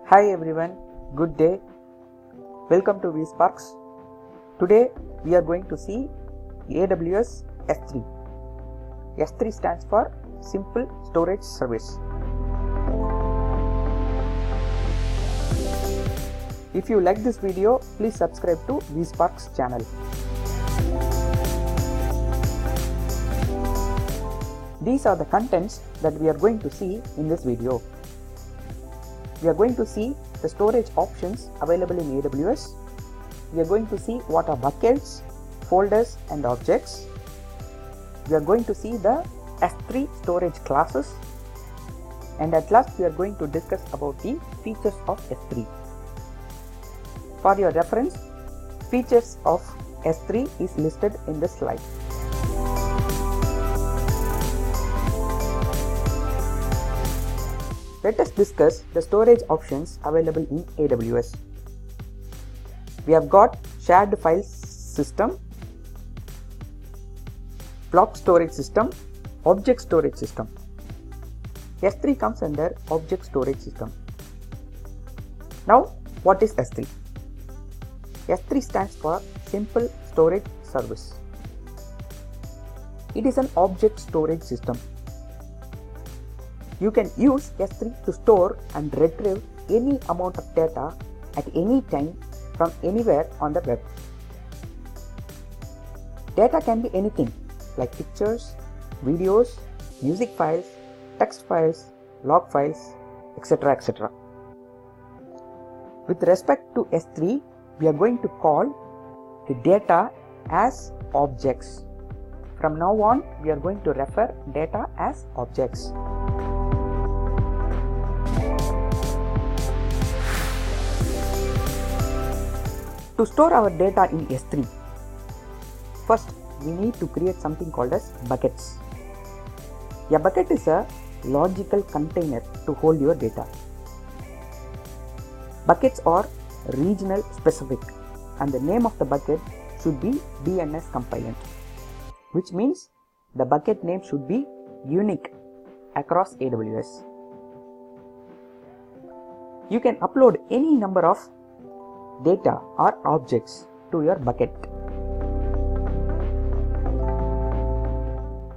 Hi everyone, good day. Welcome to VSPARKZ. Today we are going to see AWS S3. S3 stands for Simple Storage Service. If you like this video, please subscribe to VSPARKZ channel. These are the contents that we are going to see in this video. We are going to see the storage options available in AWS. We are going to see what are buckets, folders and objects. We are going to see the S3 storage classes. And at last we are going to discuss about the features of S3. For your reference, features of S3 is listed in this slide. Let us discuss the storage options available in AWS. We have got shared file system, block storage system, object storage system. S3 comes under object storage system. Now, what is S3? S3 stands for Simple Storage Service. It is an object storage system. You can use S3 to store and retrieve any amount of data at any time from anywhere on the web. Data can be anything like pictures, videos, music files, text files, log files, etc. etc. With respect to S3, we are going to call the data as objects. From now on, we are going to refer data as objects. To store our data in S3, first we need to create something called as buckets. A bucket is a logical container to hold your data. Buckets are regional specific and the name of the bucket should be DNS compliant, which means the bucket name should be unique across AWS. You can upload any number of data or objects to your bucket.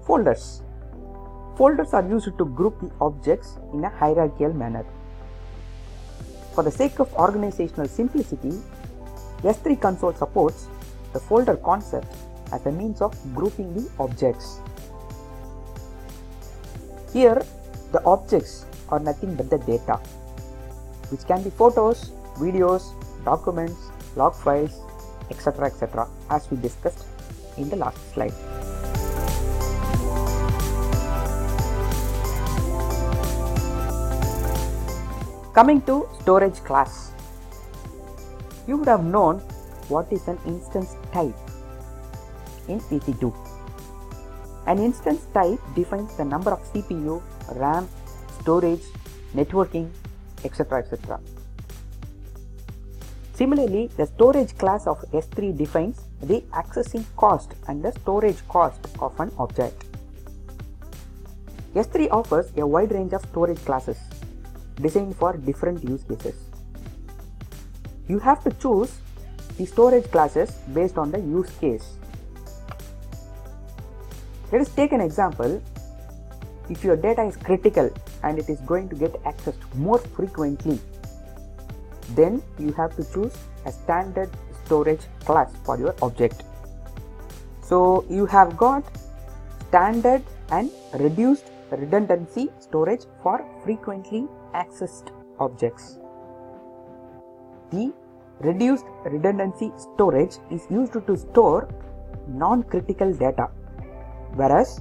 Folders. Folders are used to group the objects in a hierarchical manner. For the sake of organizational simplicity, S3 console supports the folder concept as a means of grouping the objects. Here, the objects are nothing but the data, which can be photos, videos, documents, log files, etc. etc. as we discussed in the last slide. Coming to storage class. You would have known what is an instance type in EC2. An instance type defines the number of CPU, RAM, storage, networking, etc. etc. Similarly, the storage class of S3 defines the accessing cost and the storage cost of an object. S3 offers a wide range of storage classes designed for different use cases. You have to choose the storage classes based on the use case. Let us take an example. If your data is critical and it is going to get accessed more frequently, then you have to choose a standard storage class for your object. So you have got standard and reduced redundancy storage for frequently accessed objects. The reduced redundancy storage is used to store non-critical data, whereas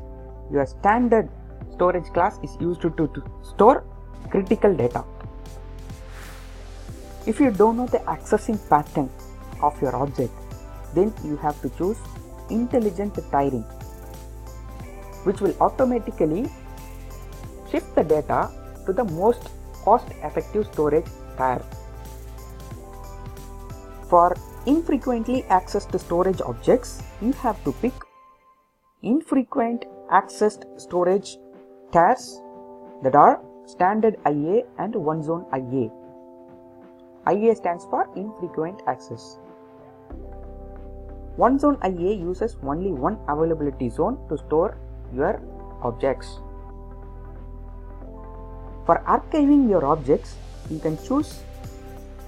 your standard storage class is used to store critical data. If you don't know the accessing pattern of your object, then you have to choose intelligent tiering, which will automatically shift the data to the most cost-effective storage tier. For infrequently accessed storage objects, you have to pick infrequent accessed storage tiers that are standard IA and one zone IA. IA stands for infrequent access. One zone IA uses only one availability zone to store your objects. For archiving your objects, you can choose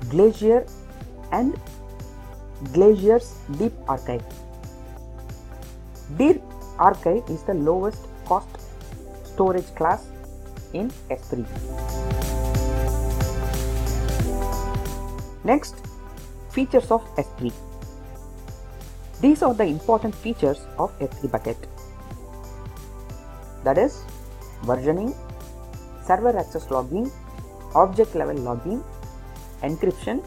Glacier and Glacier's Deep Archive. Deep Archive is the lowest cost storage class in S3. Next, features of S3. These are the important features of S3 bucket. That is versioning, server access logging, object level logging, encryption,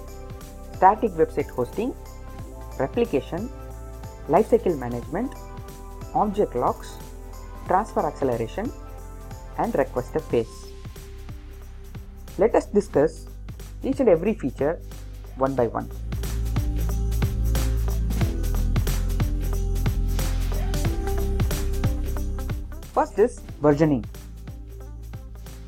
static website hosting, replication, lifecycle management, object locks, transfer acceleration, and requester phase. Let us discuss each and every feature one by one. First is versioning.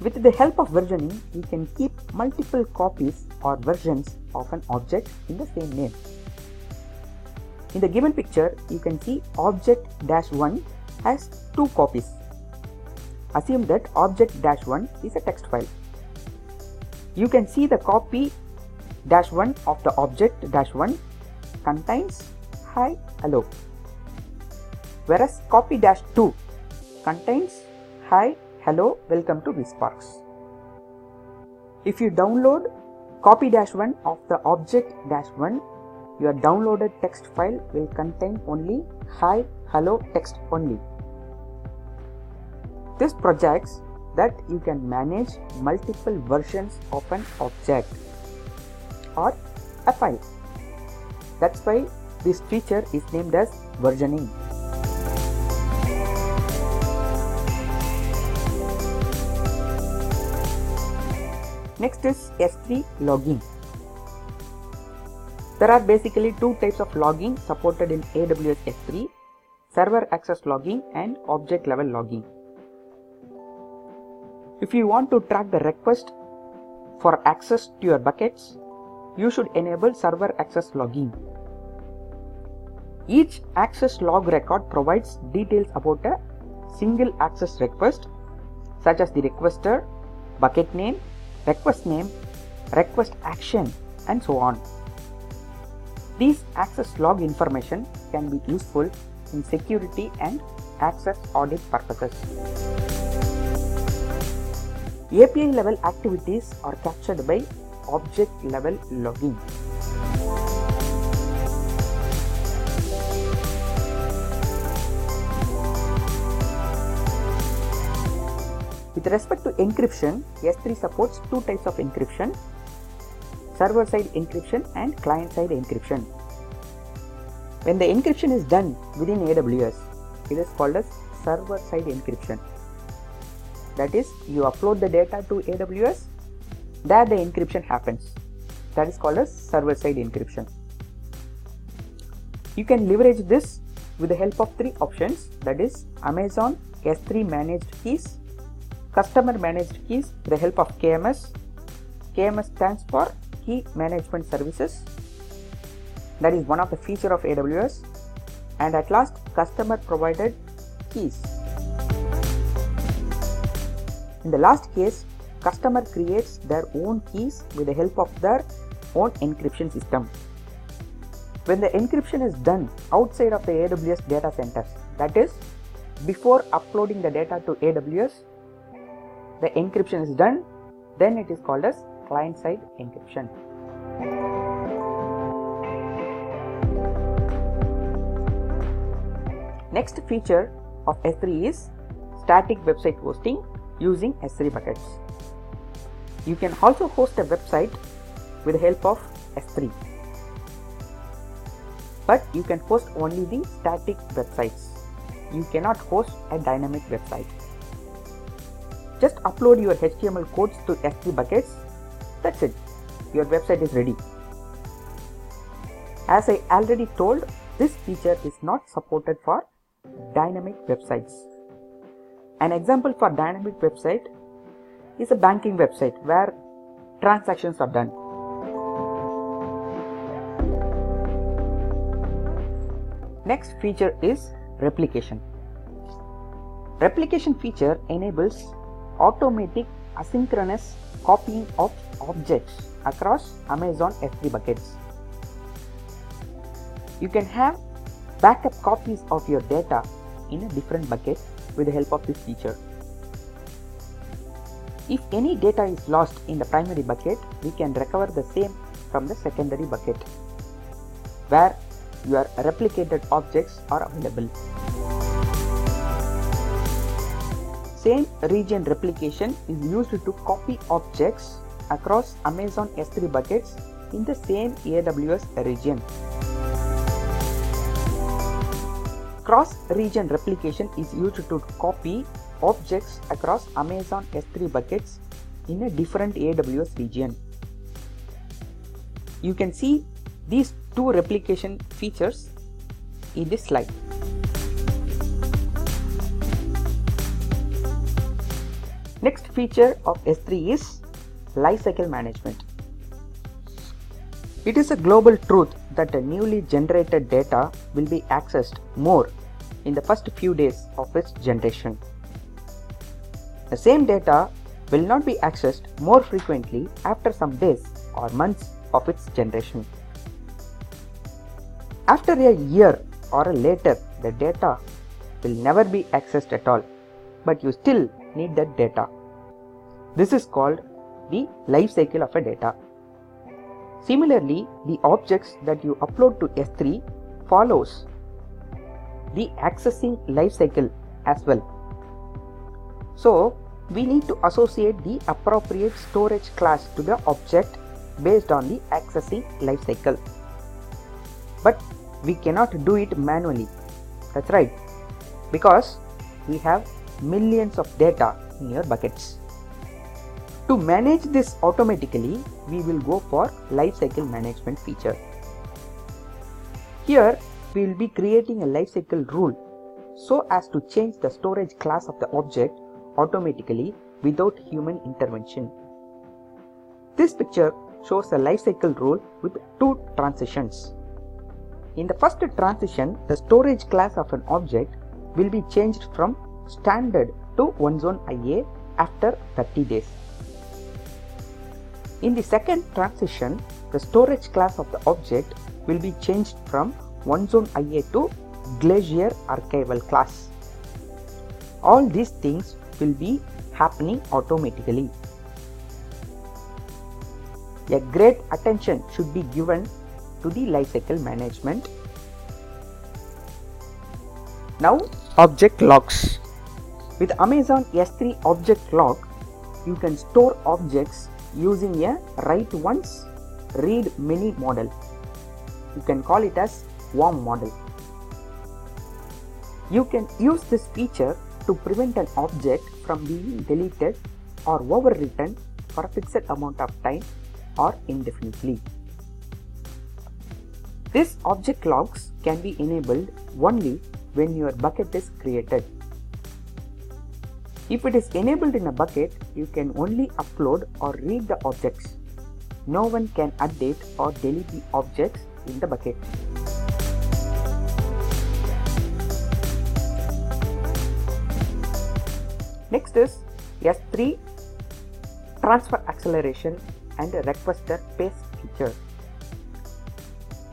With the help of versioning, you can keep multiple copies or versions of an object in the same name. In the given picture, you can see object-1 has 2 copies. Assume that object-1 is a text file. You can see the copy -1 of the object-1 contains hi, hello, whereas copy-2 contains hi, hello, welcome to VSPARKZ. If you download copy-1 of the object-1, your downloaded text file will contain only hi, hello text only. This projects that you can manage multiple versions of an object or a file. That's why this feature is named as versioning. Next is S3 logging. There are basically 2 types of logging supported in AWS S3: server access logging and object level logging. If you want to track the request for access to your buckets, you should enable server access logging. Each access log record provides details about a single access request, such as the requester, bucket name, request action, and so on. These access log information can be useful in security and access audit purposes. API level activities are captured by object level logging. With respect to encryption, S3 supports 2 types of encryption: server-side encryption and client-side encryption. When the encryption is done within AWS, it is called as server-side encryption. That is, you upload the data to AWS, there the encryption happens. That is called as server-side encryption. You can leverage this with the help of 3 options, that is Amazon S3 managed keys, customer managed keys with the help of KMS. KMS stands for Key Management Services. That is one of the features of AWS. And at last, customer provided keys. In the last case, customer creates their own keys with the help of their own encryption system. When the encryption is done outside of the AWS data centers, that is, before uploading the data to AWS, the encryption is done, then it is called as client-side encryption. Next feature of S3 is static website hosting using S3 buckets. You can also host a website with the help of S3, but you can host only the static websites. You cannot host a dynamic website. Just upload your HTML codes to S3 buckets. That's it. Your website is ready. As I already told, this feature is not supported for dynamic websites. An example for dynamic website is a banking website where transactions are done. Next feature is replication. Replication feature enables automatic asynchronous copying of objects across Amazon S3 buckets. You can have backup copies of your data in a different bucket with the help of this feature. If any data is lost in the primary bucket, we can recover the same from the secondary bucket, where your replicated objects are available. Same region replication is used to copy objects across Amazon S3 buckets in the same AWS region. Cross-region replication is used to copy objects across Amazon S3 buckets in a different AWS region. You can see these two replication features in this slide. Next feature of S3 is Lifecycle Management. It is a global truth that a newly generated data will be accessed more in the first few days of its generation. The same data will not be accessed more frequently after some days or months of its generation. After a year or later, the data will never be accessed at all, but you still need that data. This is called the life cycle of a data. Similarly, the objects that you upload to S3 follows the accessing life cycle as well. So, we need to associate the appropriate storage class to the object based on the accessing life cycle. But we cannot do it manually. That's right, because we have millions of data in your buckets. To manage this automatically, we will go for Lifecycle Management feature. Here, we will be creating a lifecycle rule so as to change the storage class of the object automatically without human intervention. This picture shows a lifecycle rule with two transitions. In the first transition, the storage class of an object will be changed from standard to OneZone IA after 30 days. In the second transition, the storage class of the object will be changed from OneZone IA to Glacier Archival class. All these things will be happening automatically. A great attention should be given to the lifecycle management. Now, object logs. With Amazon S3 object log, you can store objects using a write once, read many model. You can call it as worm model. You can use this feature to prevent an object from being deleted or overwritten for a fixed amount of time or indefinitely. These object logs can be enabled only when your bucket is created. If it is enabled in a bucket, you can only upload or read the objects. No one can update or delete the objects in the bucket. Next is S3 transfer acceleration and requester pace feature.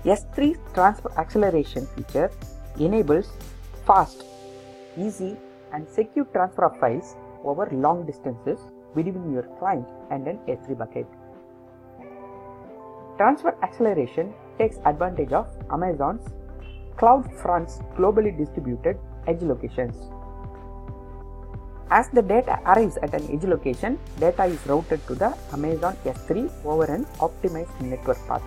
S3 transfer acceleration feature enables fast, easy and secure transfer of files over long distances between your client and an S3 bucket. Transfer acceleration takes advantage of Amazon's CloudFront's globally distributed edge locations. As the data arrives at an edge location, data is routed to the Amazon S3 over an optimized network path.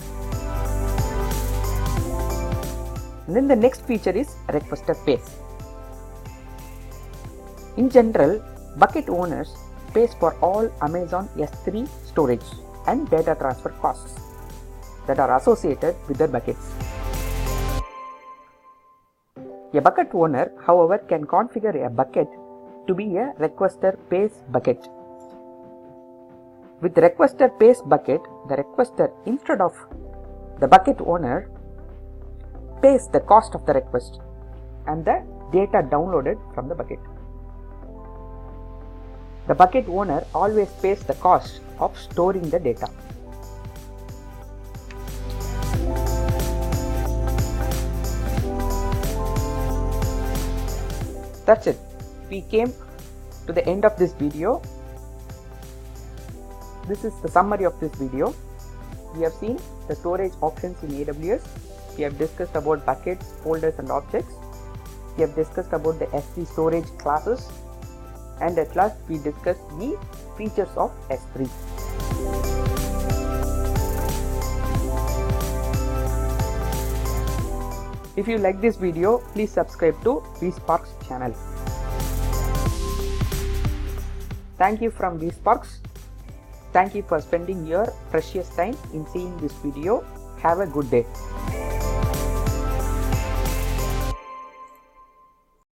And then the next feature is requester pace. In general, bucket owners pays for all Amazon S3 storage and data transfer costs that are associated with their buckets. A bucket owner, however, can configure a bucket to be a requester pace bucket. With requester pace bucket, the requester, instead of the bucket owner, pays the cost of the request and the data downloaded from the bucket. The bucket owner always pays the cost of storing the data. That's it. We came to the end of this video. This is the summary of this video. We have seen the storage options in AWS. We have discussed about buckets, folders and objects. We have discussed about the S3 storage classes. And at last we discussed the features of S3. If you like this video, please subscribe to VSPARKZ channel. Thank you from VSPARKZ. Thank you for spending your precious time in seeing this video. Have a good day.